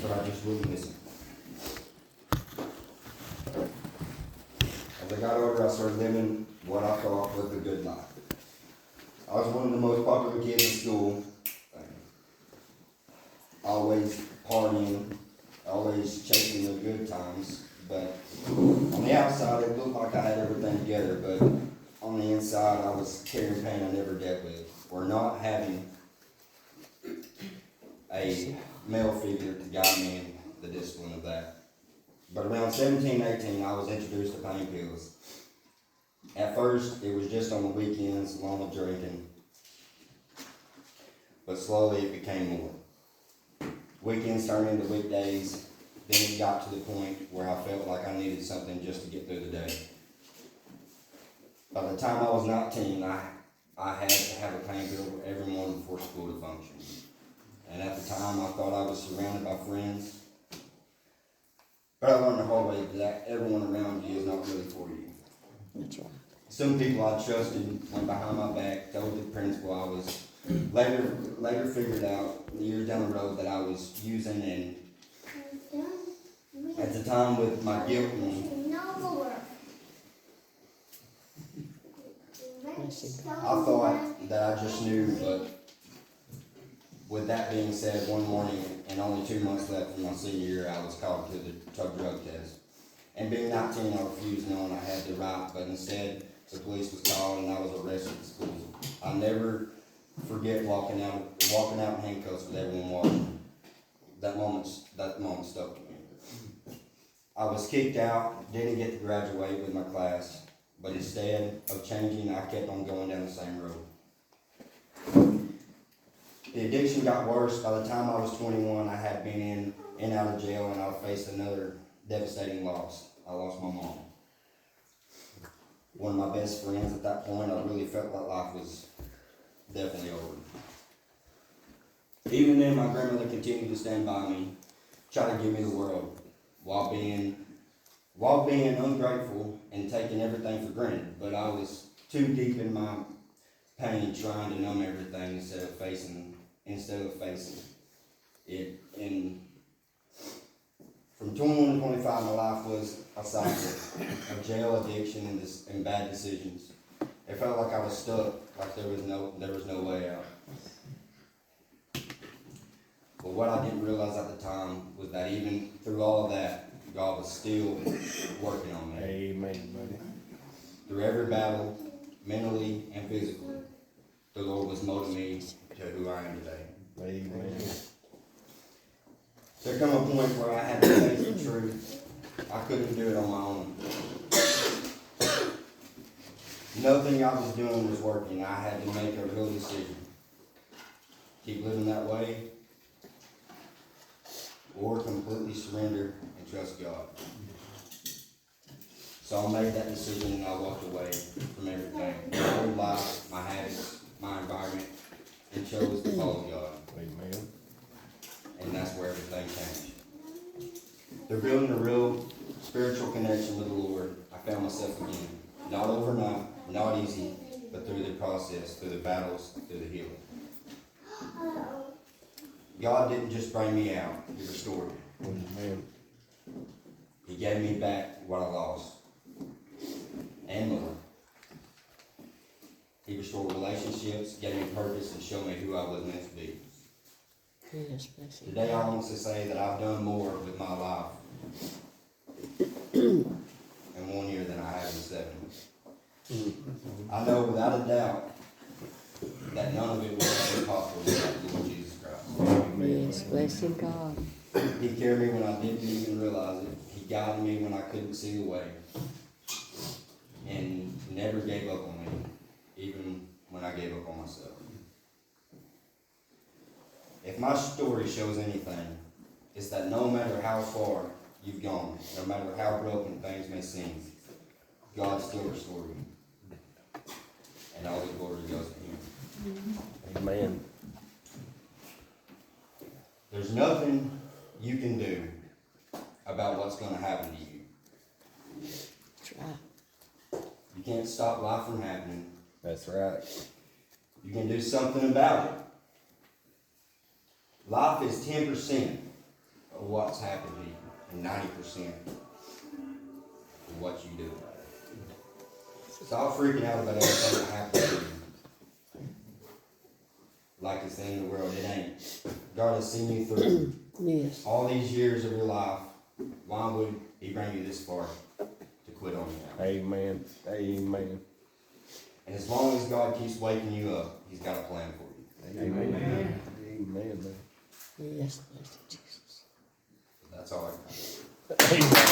but I just wouldn't listen. As I got older, I started living what I thought was a good life. I was one of the most popular kids in school, always partying, always chasing the good times, but on the outside it looked like I had everything together, but on the inside I was carrying pain I never dealt with, or not having a male figure to guide me in the discipline of that. But around 17, 18, I was introduced to pain pills. At first, it was just on the weekends, along with drinking. But slowly it became more. Weekends turned into weekdays. Then it got to the point where I felt like I needed something just to get through the day. By the time I was 19, I had to have a pain pill every morning before school to function. And at the time, I thought I was surrounded by friends. But I learned the hard way that everyone around you is not really for you. That's right. Some people I trusted went behind my back, told the principal I was, later figured out years down the road that I was using, and at the time with my guilt and I thought that I just knew, but with that being said, one morning and only 2 months left in my senior year, I was called to the drug test. And being 19, I refused, knowing I had the right, but instead the police was called and I was arrested at school. I'll never forget walking out in handcuffs with everyone watching. That moment stuck with me. I was kicked out, didn't get to graduate with my class, but instead of changing, I kept on going down the same road. The addiction got worse. By the time I was 21, I had been in and out of jail, and I faced another devastating loss. I lost my mom. One of my best friends at that point. I really felt like life was definitely over. Even then, my grandmother continued to stand by me, try to give me the world, while being ungrateful and taking everything for granted. But I was too deep in my pain, trying to numb everything instead of facing it. And from 21 to 25, my life was a cycle of jail, addiction, and bad decisions. It felt like I was stuck, like there was no way out. But what I didn't realize at the time was that even through all of that, God was still working on me. Amen, buddy. Through every battle, mentally and physically, the Lord was molding me to who I am today. Amen. There come a point where I had to face the truth. I couldn't do it on my own. Nothing I was doing was working. I had to make a real decision. Keep living that way, or completely surrender and trust God. So I made that decision and I walked away from everything. My whole life, my habits, my environment, and chose to follow God. Amen. And that's where everything changed. Through building a real spiritual connection with the Lord, I found myself again. Not overnight, not easy, but through the process, through the battles, through the healing. God didn't just bring me out, He restored me. Amen. He gave me back what I lost, and more. He restored relationships, gave me purpose, and showed me who I was meant to be. Yes, bless you. Today I want to say that I've done more with my life in 1 year than I have in 7. I know without a doubt that none of it would have been possible without the Lord Jesus Christ. Yes, blessing God. He carried me when I didn't even realize it. He guided me when I couldn't see the way. And never gave up on me, even when I gave up on myself. If my story shows anything, it's that no matter how far you've gone, no matter how broken things may seem, God still restored you. And all the glory goes to Him. Amen. There's nothing you can do about what's going to happen to you. That's right. You can't stop life from happening. That's right. You can do something about it. Life is 10% of what's happened to you, and 90% of what you do about it. Stop freaking out about everything that happened to you. Like it's the end of the world. It ain't. God has seen you through Yes. all these years of your life. Why would He bring you this far to quit on you now? Amen. Amen. And as long as God keeps waking you up, He's got a plan for you. Amen. Amen, man. Yes, bless you, Jesus. That's all I got. Amen.